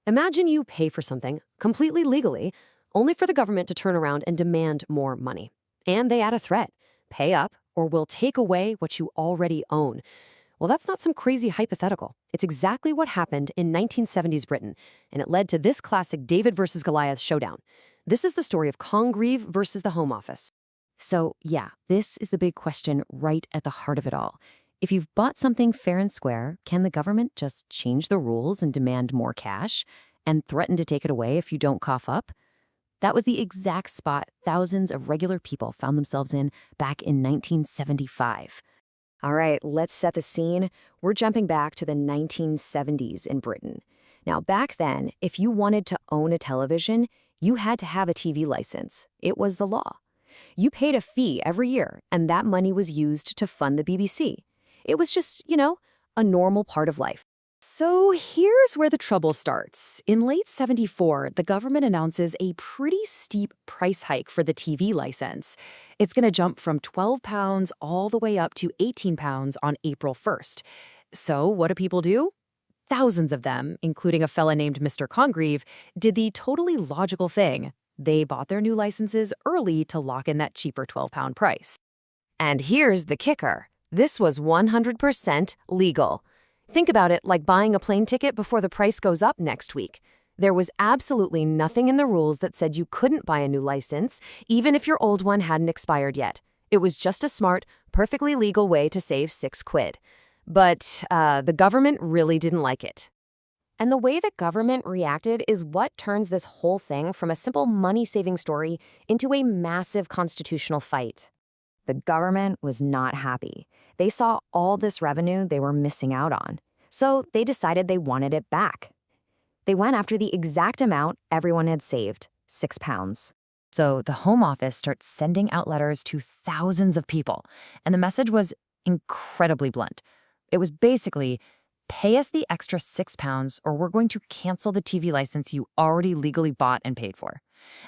Imagine you pay for something completely legally, only for the government to turn around and demand more money. And they add a threat: pay up or we'll take away what you already own. Well, that's not some crazy hypothetical. It's exactly what happened in 1970s Britain, and it led to this classic David versus Goliath showdown. This is the story of Congreve versus the Home Office. So, yeah, this is the big question right at the heart of it all. If you've bought something fair and square, can the government just change the rules and demand more cash and threaten to take it away if you don't cough up? That was the exact spot thousands of regular people found themselves in back in 1975. All right, let's set the scene. We're jumping back to the 1970s in Britain. Now, back then, if you wanted to own a television, you had to have a TV license. It was the law. You paid a fee every year, and that money was used to fund the BBC. It was just, a normal part of life. So here's where the trouble starts. In late '74, the government announces a pretty steep price hike for the TV license. It's going to jump from £12 all the way up to £18 on April 1st. So what do people do? Thousands of them, including a fella named Mr. Congreve, did the totally logical thing. They bought their new licenses early to lock in that cheaper £12 price. And here's the kicker. This was 100% legal. Think about it like buying a plane ticket before the price goes up next week. There was absolutely nothing in the rules that said you couldn't buy a new license, even if your old one hadn't expired yet. It was just a smart, perfectly legal way to save £6. But the government really didn't like it. And the way the government reacted is what turns this whole thing from a simple money-saving story into a massive constitutional fight. The government was not happy. They saw all this revenue they were missing out on, so they decided they wanted it back. They went after the exact amount everyone had saved, £6. So the Home Office starts sending out letters to thousands of people, and the message was incredibly blunt. It was basically, pay us the extra £6 or we're going to cancel the TV license you already legally bought and paid for.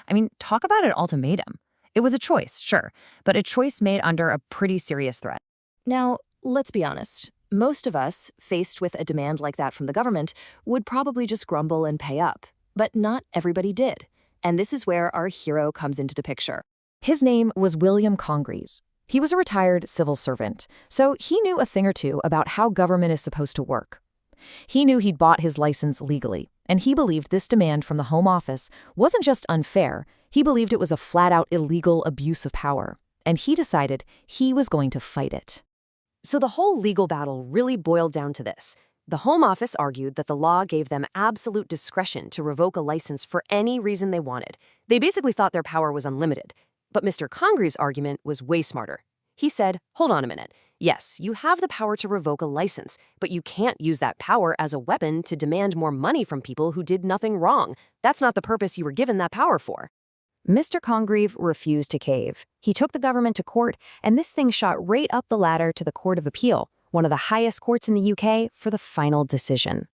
I mean, talk about an ultimatum. It was a choice, sure, but a choice made under a pretty serious threat. Now, let's be honest. Most of us, faced with a demand like that from the government, would probably just grumble and pay up. But not everybody did. And this is where our hero comes into the picture. His name was William Congreve. He was a retired civil servant, so he knew a thing or two about how government is supposed to work. He knew he'd bought his license legally, and he believed this demand from the Home Office wasn't just unfair, he believed it was a flat-out illegal abuse of power, and he decided he was going to fight it. So the whole legal battle really boiled down to this. The Home Office argued that the law gave them absolute discretion to revoke a license for any reason they wanted. They basically thought their power was unlimited. But Mr. Congreve's argument was way smarter. He said, hold on a minute. Yes, you have the power to revoke a license, but you can't use that power as a weapon to demand more money from people who did nothing wrong. That's not the purpose you were given that power for. Mr. Congreve refused to cave. He took the government to court, and this thing shot right up the ladder to the Court of Appeal, one of the highest courts in the UK, for the final decision.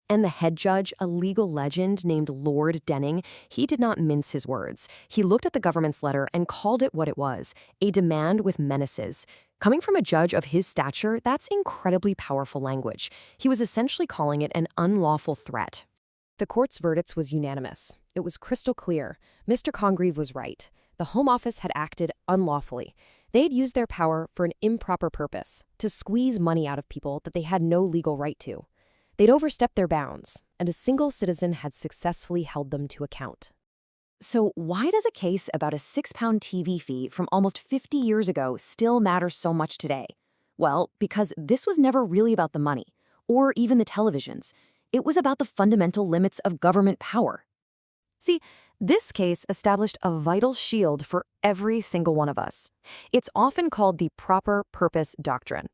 And the head judge, a legal legend named Lord Denning, he did not mince his words. He looked at the government's letter and called it what it was, a demand with menaces. Coming from a judge of his stature, that's incredibly powerful language. He was essentially calling it an unlawful threat. The court's verdict was unanimous. It was crystal clear. Mr. Congreve was right. The Home Office had acted unlawfully. They had used their power for an improper purpose, to squeeze money out of people that they had no legal right to. They'd overstepped their bounds, and a single citizen had successfully held them to account. So why does a case about a £6 TV fee from almost 50 years ago still matter so much today? Well, because this was never really about the money, or even the televisions. It was about the fundamental limits of government power. See, this case established a vital shield for every single one of us. It's often called the proper purpose doctrine.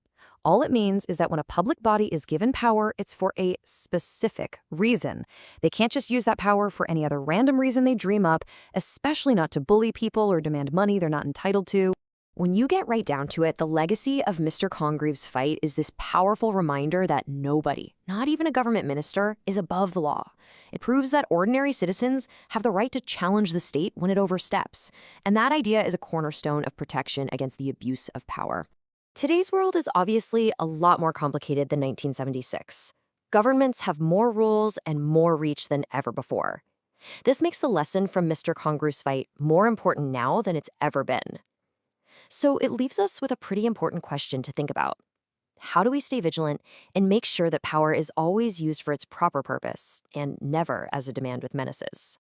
All it means is that when a public body is given power, it's for a specific reason. They can't just use that power for any other random reason they dream up, especially not to bully people or demand money they're not entitled to. When you get right down to it, the legacy of Mr. Congreve's fight is this powerful reminder that nobody, not even a government minister, is above the law. It proves that ordinary citizens have the right to challenge the state when it oversteps. And that idea is a cornerstone of protection against the abuse of power. Today's world is obviously a lot more complicated than 1976. Governments have more rules and more reach than ever before. This makes the lesson from Mr. Congreve's fight more important now than it's ever been. So it leaves us with a pretty important question to think about. How do we stay vigilant and make sure that power is always used for its proper purpose and never as a demand with menaces?